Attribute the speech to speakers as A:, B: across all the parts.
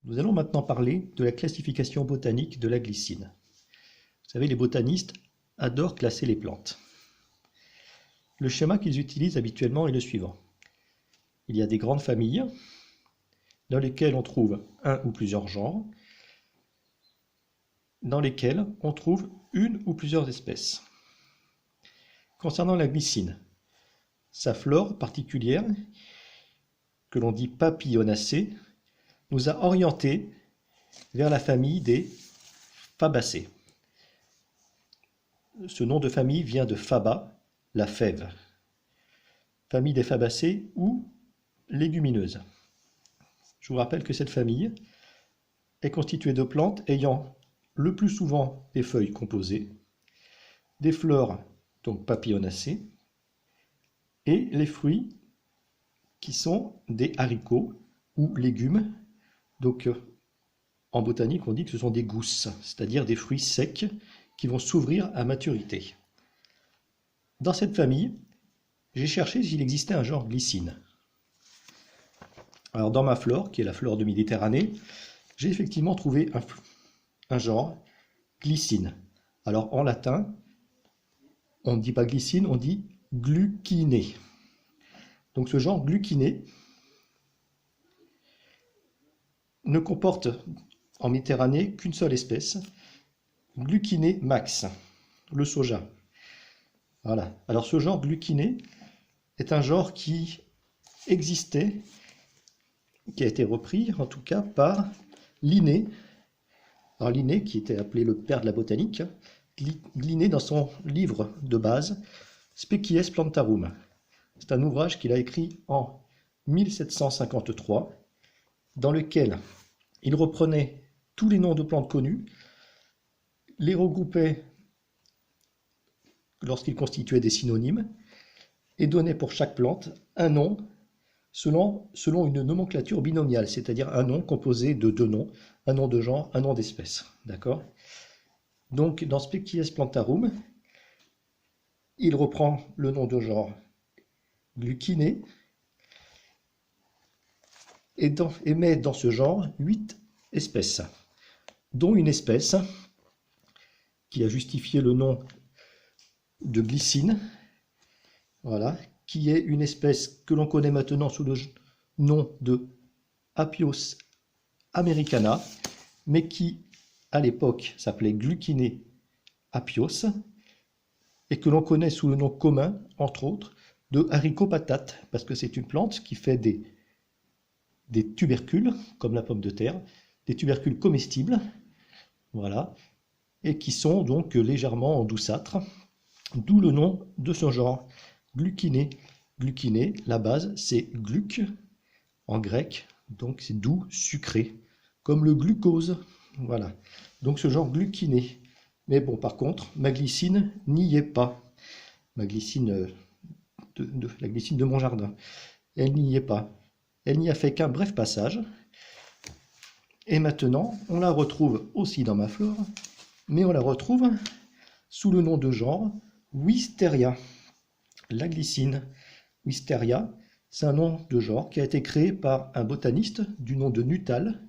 A: Nous allons maintenant parler de la classification botanique de la glycine. Vous savez, les botanistes adorent classer les plantes. Le schéma qu'ils utilisent habituellement est le suivant. Il y a des grandes familles dans lesquelles on trouve un ou plusieurs genres, dans lesquelles on trouve une ou plusieurs espèces. Concernant la glycine, sa flore particulière, que l'on dit papillonacée, nous a orientés vers la famille des Fabacées. Ce nom de famille vient de Faba, la fève. Famille des Fabacées ou légumineuses. Je vous rappelle que cette famille est constituée de plantes ayant le plus souvent des feuilles composées, des fleurs donc papillonacées, et les fruits qui sont des haricots ou légumes. Donc en botanique on dit que ce sont des gousses, c'est-à-dire des fruits secs qui vont s'ouvrir à maturité. Dans cette famille, j'ai cherché s'il existait un genre glycine. Alors dans ma flore, qui est la flore de Méditerranée, j'ai effectivement trouvé un genre glycine. Alors en latin, on ne dit pas glycine, on dit gluciné. Donc ce genre gluciné ne comporte en Méditerranée qu'une seule espèce, Gluciné max, le soja. Voilà. Alors ce genre gluciné est un genre qui existait, qui a été repris en tout cas par Linné. Alors Linné, qui était appelé le père de la botanique, Linné dans son livre de base, Species Plantarum. C'est un ouvrage qu'il a écrit en 1753, dans lequel il reprenait tous les noms de plantes connues, les regroupait lorsqu'il constituait des synonymes, et donnait pour chaque plante un nom selon une nomenclature binomiale, c'est-à-dire un nom composé de deux noms, un nom de genre, un nom d'espèce. D'accord ? Donc dans Species Plantarum, il reprend le nom de genre Gluciné, et met dans ce genre 8 espèces, dont une espèce qui a justifié le nom de glycine, voilà, qui est une espèce que l'on connaît maintenant sous le nom de Apios americana, mais qui à l'époque s'appelait Gluciné apios, et que l'on connaît sous le nom commun, entre autres, de haricot patate, parce que c'est une plante qui fait des tubercules, comme la pomme de terre, des tubercules comestibles, voilà, et qui sont donc légèrement douceâtres, d'où le nom de ce genre, gluciné. Gluciné, la base, c'est gluc, en grec, donc c'est doux, sucré, comme le glucose, voilà. Donc ce genre gluciné. Mais bon, par contre, ma glycine n'y est pas. Ma glycine, la glycine de mon jardin, elle n'y est pas. Elle n'y a fait qu'un bref passage. Et maintenant, on la retrouve aussi dans ma flore, mais on la retrouve sous le nom de genre Wisteria. La glycine Wisteria, c'est un nom de genre qui a été créé par un botaniste du nom de Nuttall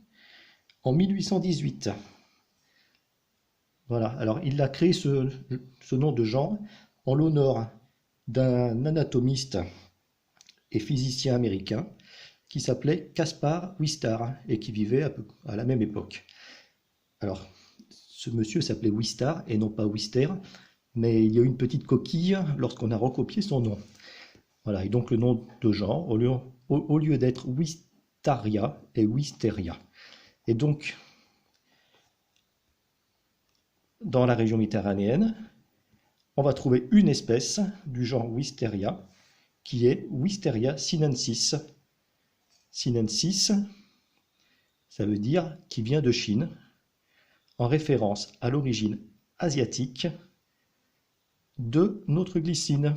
A: en 1818. Voilà, alors il a créé ce nom de genre en l'honneur d'un anatomiste et physicien américain qui s'appelait Caspar Wistar et qui vivait à la même époque. Alors, ce monsieur s'appelait Wistar et non pas Wister, mais il y a eu une petite coquille lorsqu'on a recopié son nom. Voilà, et donc le nom de genre, au lieu d'être Wistaria, est Wisteria. Et donc, dans la région méditerranéenne, on va trouver une espèce du genre Wisteria, qui est Wisteria sinensis. Sinensis, ça veut dire qui vient de Chine, en référence à l'origine asiatique de notre glycine.